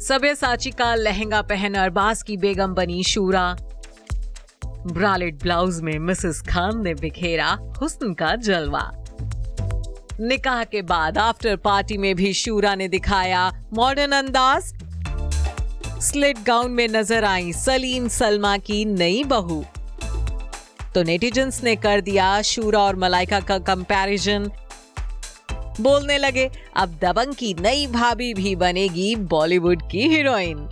सब्यसाची का लहंगा पहन अरबाज की बेगम बनी शूरा। ब्रालेट ब्लाउज में मिसेस खान ने बिखेरा हुस्न का जलवा। निकाह के बाद आफ्टर पार्टी में भी शूरा ने दिखाया मॉडर्न अंदाज। स्लिट गाउन में नजर आई सलीम सलमा की नई बहू। तो नेटिजन्स ने कर दिया शूरा और मलाइका का कंपैरिजन। बोलने लगे अब दबंग की नई भाभी भी बनेगी बॉलीवुड की हीरोइन।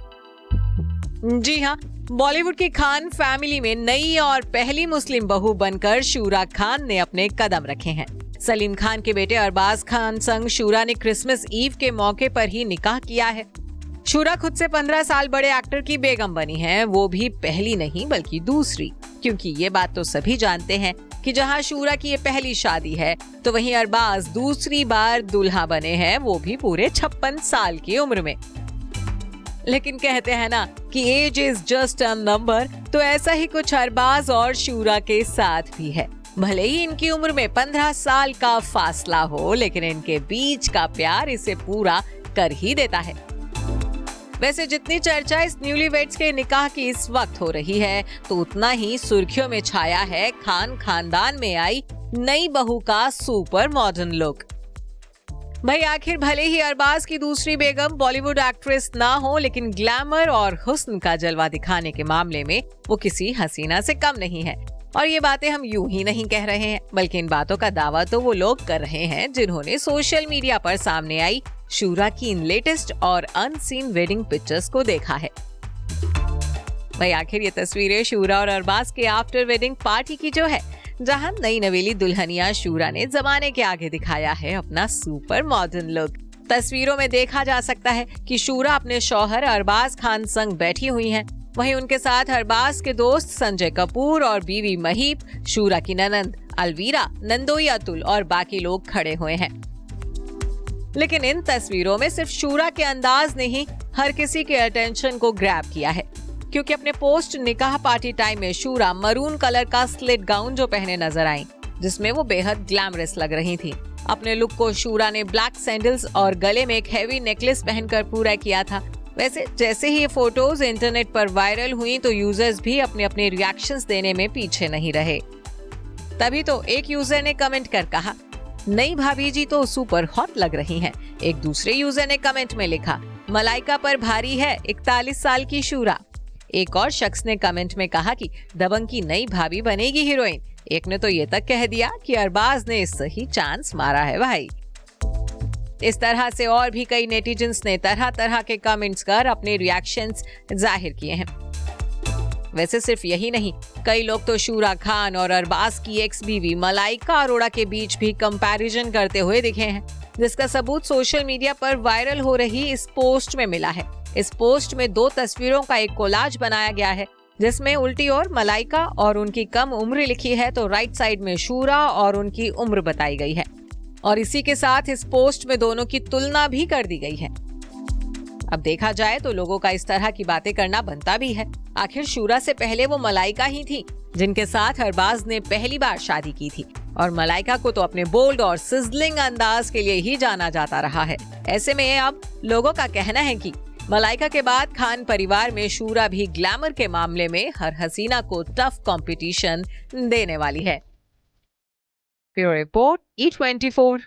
जी हाँ, बॉलीवुड की खान फैमिली में नई और पहली मुस्लिम बहू बनकर शूरा खान ने अपने कदम रखे हैं। सलीम खान के बेटे अरबाज खान संग शूरा ने क्रिसमस ईव के मौके पर ही निकाह किया है। शूरा खुद से 15 साल बड़े एक्टर की बेगम बनी है, वो भी पहली नहीं बल्कि दूसरी, क्योंकि ये बात तो सभी जानते हैं कि जहां शूरा की ये पहली शादी है तो वहीं अरबाज दूसरी बार दूल्हा बने हैं, वो भी पूरे 56 साल की उम्र में। लेकिन कहते हैं ना कि age is just a number, तो ऐसा ही कुछ अरबाज और शूरा के साथ भी है। भले ही इनकी उम्र में 15 साल का फासला हो, लेकिन इनके बीच का प्यार इसे पूरा कर ही देता है। वैसे जितनी चर्चा इस न्यूलीवेड्स के निकाह की इस वक्त हो रही है, तो उतना ही सुर्खियों में छाया है खान खानदान में आई नई बहू का सुपर मॉडर्न लुक। भाई आखिर भले ही अरबाज की दूसरी बेगम बॉलीवुड एक्ट्रेस ना हो, लेकिन ग्लैमर और हुस्न का जलवा दिखाने के मामले में वो किसी हसीना से कम नहीं है। और ये बातें हम यूं ही नहीं कह रहे हैं, बल्कि इन बातों का दावा तो वो लोग कर रहे हैं जिन्होंने सोशल मीडिया पर सामने आई शूरा की इन लेटेस्ट और अनसीन वेडिंग पिक्चर्स को देखा है। भाई आखिर ये तस्वीरें शूरा और अरबाज के आफ्टर वेडिंग पार्टी की जो है, जहां नई नवेली दुल्हनिया शूरा ने जमाने के आगे दिखाया है अपना सुपर मॉडर्न लुक। तस्वीरों में देखा जा सकता है कि शूरा अपने शौहर अरबाज खान संग बैठी हुई हैं। वहीं उनके साथ अरबाज के दोस्त संजय कपूर और बीवी महीप, शूरा की ननंद अलवीरा, नंदोई अतुल और बाकी लोग खड़े हुए हैं। लेकिन इन तस्वीरों में सिर्फ शूरा के अंदाज ने ही हर किसी के अटेंशन को ग्रैब किया है, क्योंकि अपने पोस्ट निकाह पार्टी टाइम में शूरा मरून कलर का स्लिट गाउन जो पहने नजर आई, जिसमें वो बेहद ग्लैमरस लग रही थी। अपने लुक को शूरा ने ब्लैक सैंडल्स और गले में एक हैवी नेकलेस पहनकर पूरा किया था। वैसे जैसे ही ये फोटोज इंटरनेट पर वायरल हुई, तो यूजर्स भी अपने अपने रिएक्शंस देने में पीछे नहीं रहे। तभी तो एक यूजर ने कमेंट कर कहा, नई भाभी जी तो सुपर हॉट लग रही हैं। एक दूसरे यूजर ने कमेंट में लिखा, मलाइका पर भारी है 41 साल की शूरा। एक और शख्स ने कमेंट में कहा कि दबंग की नई भाभी बनेगी हीरोइन। एक ने तो ये तक कह दिया कि अरबाज ने सही चांस मारा है भाई। इस तरह से और भी कई नेटिजन्स ने तरह तरह के कमेंट्स कर अपने रिएक्शंस जाहिर किए हैं। वैसे सिर्फ यही नहीं, कई लोग तो शूरा खान और अरबाज की एक्स बीवी मलाइका अरोड़ा के बीच भी कंपैरिजन करते हुए दिखे हैं, जिसका सबूत सोशल मीडिया पर वायरल हो रही इस पोस्ट में मिला है। इस पोस्ट में 2 तस्वीरों का एक कोलाज बनाया गया है, जिसमें उल्टी ओर मलाइका और उनकी कम उम्र लिखी है, तो राइट साइड में शूरा और उनकी उम्र बताई गई है। और इसी के साथ इस पोस्ट में दोनों की तुलना भी कर दी गई है। अब देखा जाए तो लोगों का इस तरह की बातें करना बनता भी है। आखिर शूरा से पहले वो मलाइका ही थी जिनके साथ अरबाज ने पहली बार शादी की थी, और मलाइका को तो अपने बोल्ड और सिजलिंग अंदाज के लिए ही जाना जाता रहा है। ऐसे में अब लोगों का कहना है कि मलाइका के बाद खान परिवार में शूरा भी ग्लैमर के मामले में हर हसीना को टफ कंपटीशन देने वाली है। Bureau report E24।